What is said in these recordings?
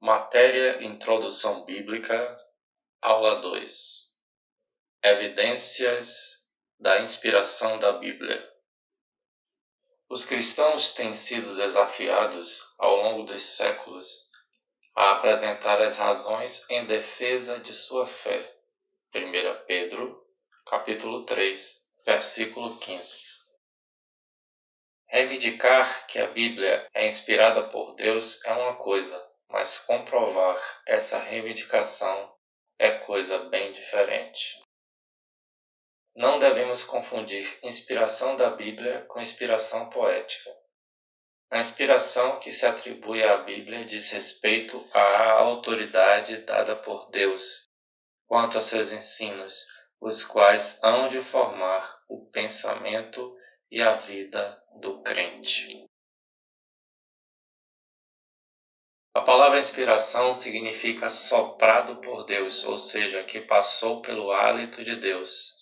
Matéria Introdução Bíblica, Aula 2. Evidências da inspiração da Bíblia. Os cristãos têm sido desafiados, ao longo dos séculos, a apresentar as razões em defesa de sua fé. 1 Pedro, capítulo 3, versículo 15. Reivindicar que a Bíblia é inspirada por Deus é uma coisa, mas comprovar essa reivindicação é coisa bem diferente. Não devemos confundir inspiração da Bíblia com inspiração poética. A inspiração que se atribui à Bíblia diz respeito à autoridade dada por Deus quanto a seus ensinos, os quais hão de formar o pensamento e a vida do crente. A palavra inspiração significa soprado por Deus, ou seja, que passou pelo hálito de Deus.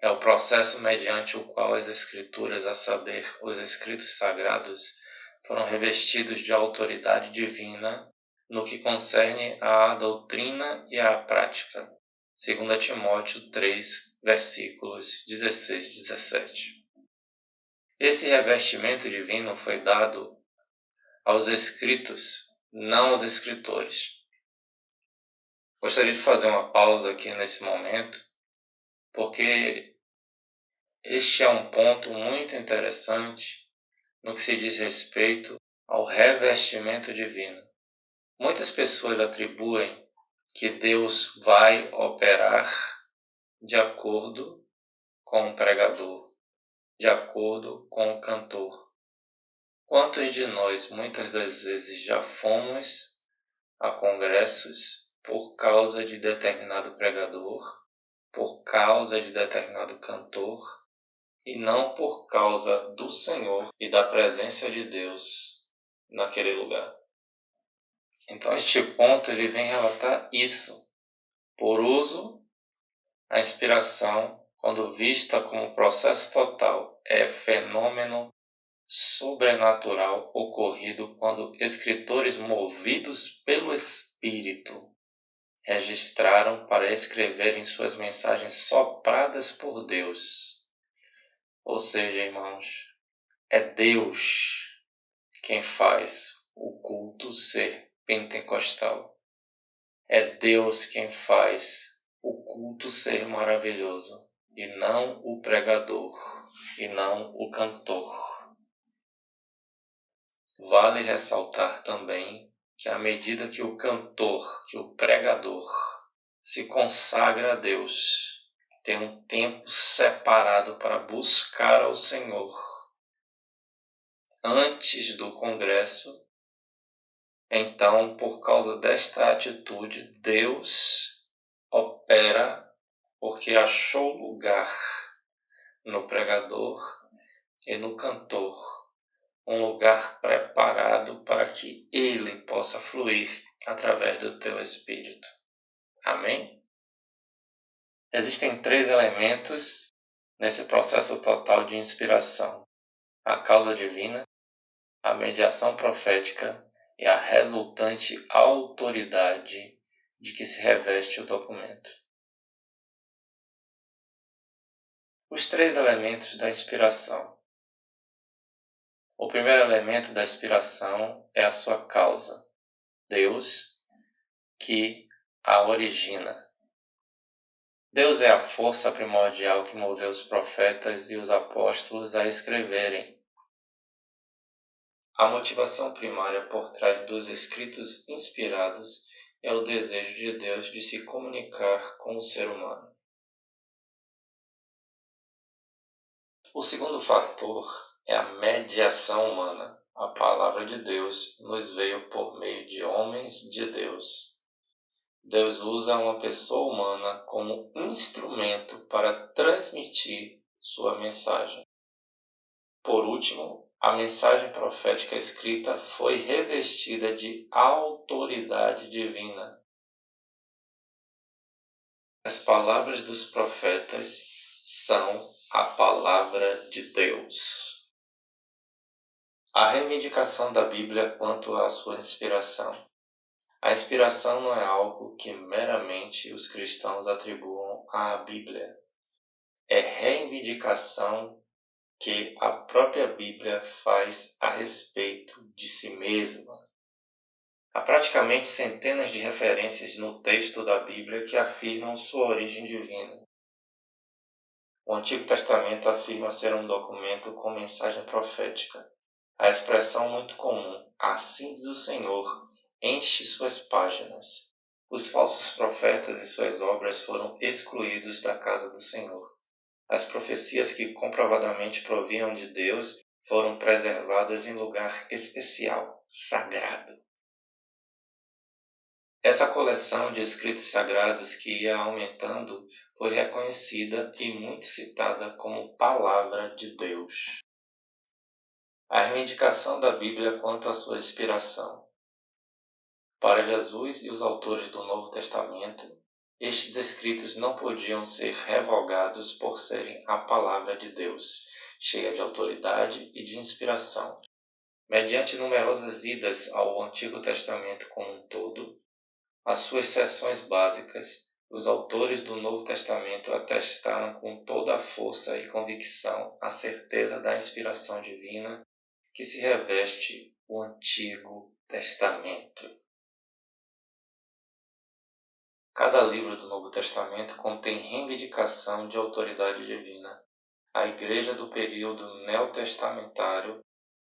É o processo mediante o qual as Escrituras, a saber, os escritos sagrados, foram revestidos de autoridade divina no que concerne à doutrina e à prática. 2 Timóteo 3, versículos 16 e 17. Esse revestimento divino foi dado aos escritos, não aos escritores. Gostaria de fazer uma pausa aqui nesse momento, porque este é um ponto muito interessante no que se diz respeito ao revestimento divino. Muitas pessoas atribuem que Deus vai operar de acordo com o pregador, de acordo com o cantor. Quantos de nós muitas das vezes já fomos a congressos por causa de determinado pregador, por causa de determinado cantor, e não por causa do Senhor e da presença de Deus naquele lugar? Então este ponto ele vem relatar isso. Por uso, a inspiração, quando vista como processo total, é fenômeno sobrenatural ocorrido quando escritores movidos pelo Espírito registraram para escreverem suas mensagens sopradas por Deus. Ou seja, irmãos, é Deus quem faz o culto ser pentecostal. É Deus quem faz o culto ser maravilhoso, e não o pregador, e não o cantor. Vale ressaltar também que à medida que o cantor, que o pregador, se consagra a Deus, tem um tempo separado para buscar ao Senhor. Antes do congresso, então, por causa desta atitude, Deus opera porque achou lugar no pregador e no cantor, um lugar preparado para que ele possa fluir através do teu Espírito. Amém? Existem 3 elementos nesse processo total de inspiração: a causa divina, a mediação profética e a resultante autoridade de que se reveste o documento. Os 3 elementos da inspiração. O primeiro elemento da inspiração é a sua causa, Deus, que a origina. Deus é a força primordial que moveu os profetas e os apóstolos a escreverem. A motivação primária por trás dos escritos inspirados é o desejo de Deus de se comunicar com o ser humano. O segundo fator é a mediação humana. A palavra de Deus nos veio por meio de homens de Deus. Deus usa uma pessoa humana como instrumento para transmitir sua mensagem. Por último, a mensagem profética escrita foi revestida de autoridade divina. As palavras dos profetas são a palavra de Deus. A reivindicação da Bíblia quanto à sua inspiração. A inspiração não é algo que meramente os cristãos atribuam à Bíblia. É reivindicação que a própria Bíblia faz a respeito de si mesma. Há praticamente centenas de referências no texto da Bíblia que afirmam sua origem divina. O Antigo Testamento afirma ser um documento com mensagem profética. A expressão muito comum, assim diz o Senhor, enche suas páginas. Os falsos profetas e suas obras foram excluídos da casa do Senhor. As profecias que comprovadamente provinham de Deus foram preservadas em lugar especial, sagrado. Essa coleção de escritos sagrados que ia aumentando foi reconhecida e muito citada como Palavra de Deus. A reivindicação da Bíblia quanto à sua inspiração. Para Jesus e os autores do Novo Testamento, estes escritos não podiam ser revogados por serem a Palavra de Deus, cheia de autoridade e de inspiração. Mediante numerosas idas ao Antigo Testamento como um todo, as suas seções básicas, os autores do Novo Testamento atestaram com toda a força e convicção a certeza da inspiração divina que se reveste o Antigo Testamento. Cada livro do Novo Testamento contém reivindicação de autoridade divina. A igreja do período neotestamentário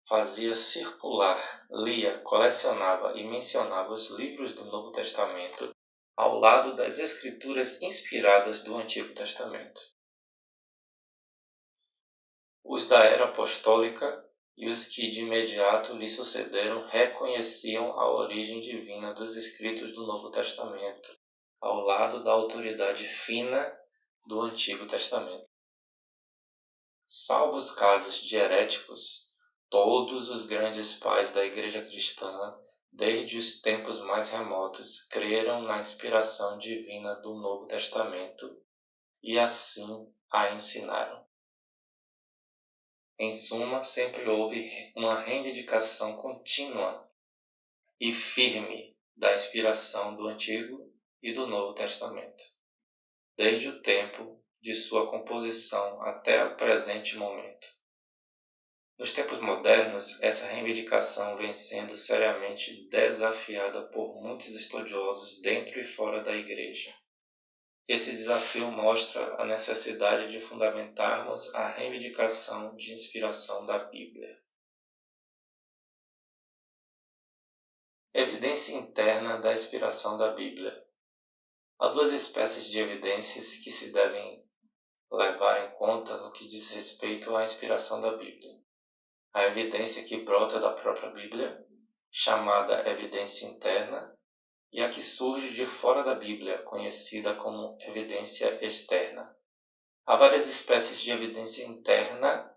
fazia circular, lia, colecionava e mencionava os livros do Novo Testamento ao lado das escrituras inspiradas do Antigo Testamento. Os da era apostólica e os que de imediato lhe sucederam reconheciam a origem divina dos escritos do Novo Testamento, ao lado da autoridade fina do Antigo Testamento. Salvo os casos de heréticos, todos os grandes pais da Igreja cristã, desde os tempos mais remotos, creram na inspiração divina do Novo Testamento e assim a ensinaram. Em suma, sempre houve uma reivindicação contínua e firme da inspiração do Antigo e do Novo Testamento, desde o tempo de sua composição até o presente momento. Nos tempos modernos, essa reivindicação vem sendo seriamente desafiada por muitos estudiosos dentro e fora da Igreja. Esse desafio mostra a necessidade de fundamentarmos a reivindicação de inspiração da Bíblia. Evidência interna da inspiração da Bíblia. Há duas espécies de evidências que se devem levar em conta no que diz respeito à inspiração da Bíblia. A evidência que brota da própria Bíblia, chamada evidência interna, e a que surge de fora da Bíblia, conhecida como evidência externa. Há várias espécies de evidência interna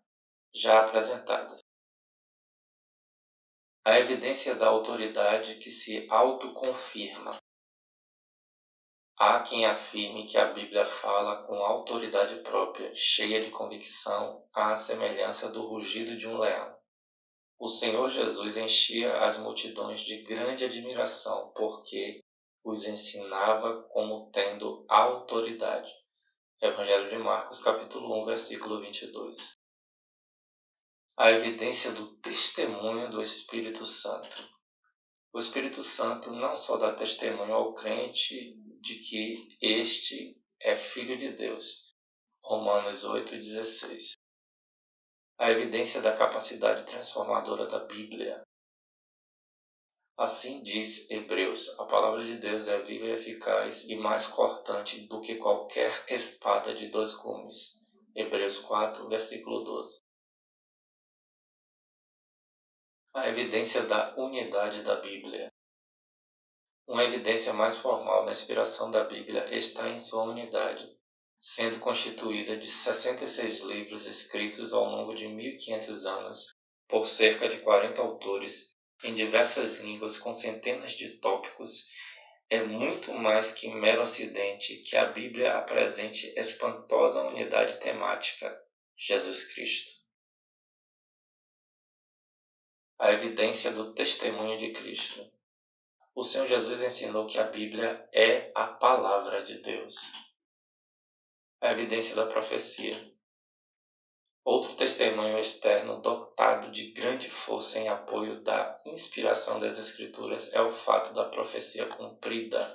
já apresentadas. A evidência da autoridade que se autoconfirma. Há quem afirme que a Bíblia fala com autoridade própria, cheia de convicção, à semelhança do rugido de um leão. O Senhor Jesus enchia as multidões de grande admiração, porque os ensinava como tendo autoridade. Evangelho de Marcos, capítulo 1, versículo 22. A evidência do testemunho do Espírito Santo. O Espírito Santo não só dá testemunho ao crente de que este é Filho de Deus. Romanos 8,16. A evidência da capacidade transformadora da Bíblia. Assim diz Hebreus, a palavra de Deus é viva e eficaz e mais cortante do que qualquer espada de 2 gumes. Hebreus 4, versículo 12. A evidência da unidade da Bíblia. Uma evidência mais formal da inspiração da Bíblia está em sua unidade, sendo constituída de 66 livros escritos ao longo de 1500 anos por cerca de 40 autores em diversas línguas com centenas de tópicos. É muito mais que mero acidente que a Bíblia apresente espantosa unidade temática, Jesus Cristo. A evidência do testemunho de Cristo. O Senhor Jesus ensinou que a Bíblia é a palavra de Deus. A evidência da profecia. Outro testemunho externo dotado de grande força em apoio da inspiração das Escrituras é o fato da profecia cumprida.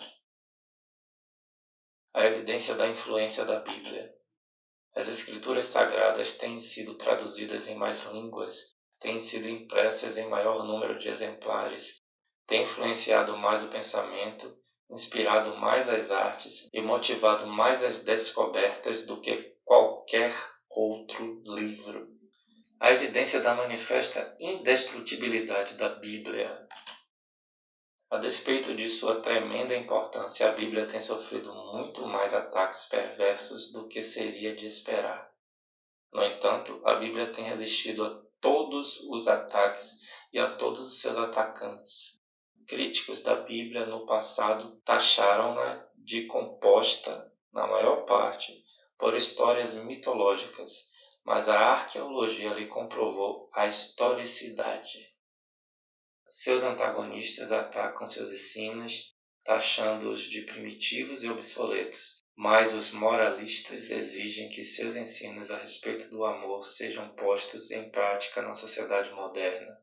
A evidência da influência da Bíblia. As Escrituras Sagradas têm sido traduzidas em mais línguas, têm sido impressas em maior número de exemplares, têm influenciado mais o pensamento, inspirado mais as artes e motivado mais as descobertas do que qualquer outro livro. A evidência da manifesta indestrutibilidade da Bíblia. A despeito de sua tremenda importância, a Bíblia tem sofrido muito mais ataques perversos do que seria de esperar. No entanto, a Bíblia tem resistido a todos os ataques e a todos os seus atacantes. Críticos da Bíblia no passado taxaram-na de composta, na maior parte, por histórias mitológicas, mas a arqueologia lhe comprovou a historicidade. Seus antagonistas atacam seus ensinos, taxando-os de primitivos e obsoletos, mas os moralistas exigem que seus ensinos a respeito do amor sejam postos em prática na sociedade moderna.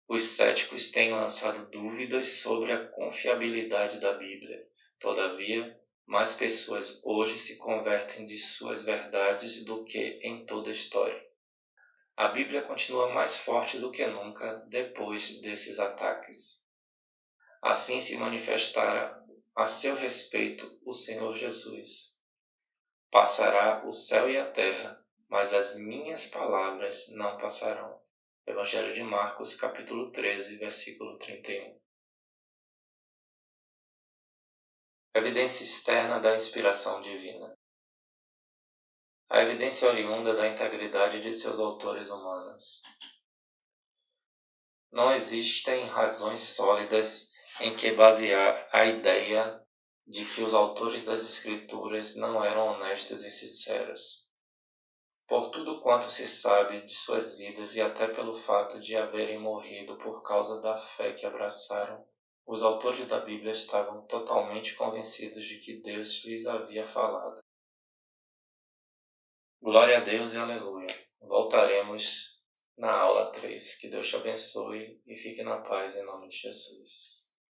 Os céticos têm lançado dúvidas sobre a confiabilidade da Bíblia. Todavia, mais pessoas hoje se convertem de suas verdades do que em toda a história. A Bíblia continua mais forte do que nunca depois desses ataques. Assim se manifestará a seu respeito o Senhor Jesus. Passará o céu e a terra, mas as minhas palavras não passarão. Evangelho de Marcos, capítulo 13, versículo 31. Evidência externa da inspiração divina. A evidência oriunda da integridade de seus autores humanos. Não existem razões sólidas em que basear a ideia de que os autores das Escrituras não eram honestos e sinceros. Por tudo quanto se sabe de suas vidas e até pelo fato de haverem morrido por causa da fé que abraçaram, os autores da Bíblia estavam totalmente convencidos de que Deus lhes havia falado. Glória a Deus e aleluia. Voltaremos na aula 3. Que Deus te abençoe e fique na paz em nome de Jesus.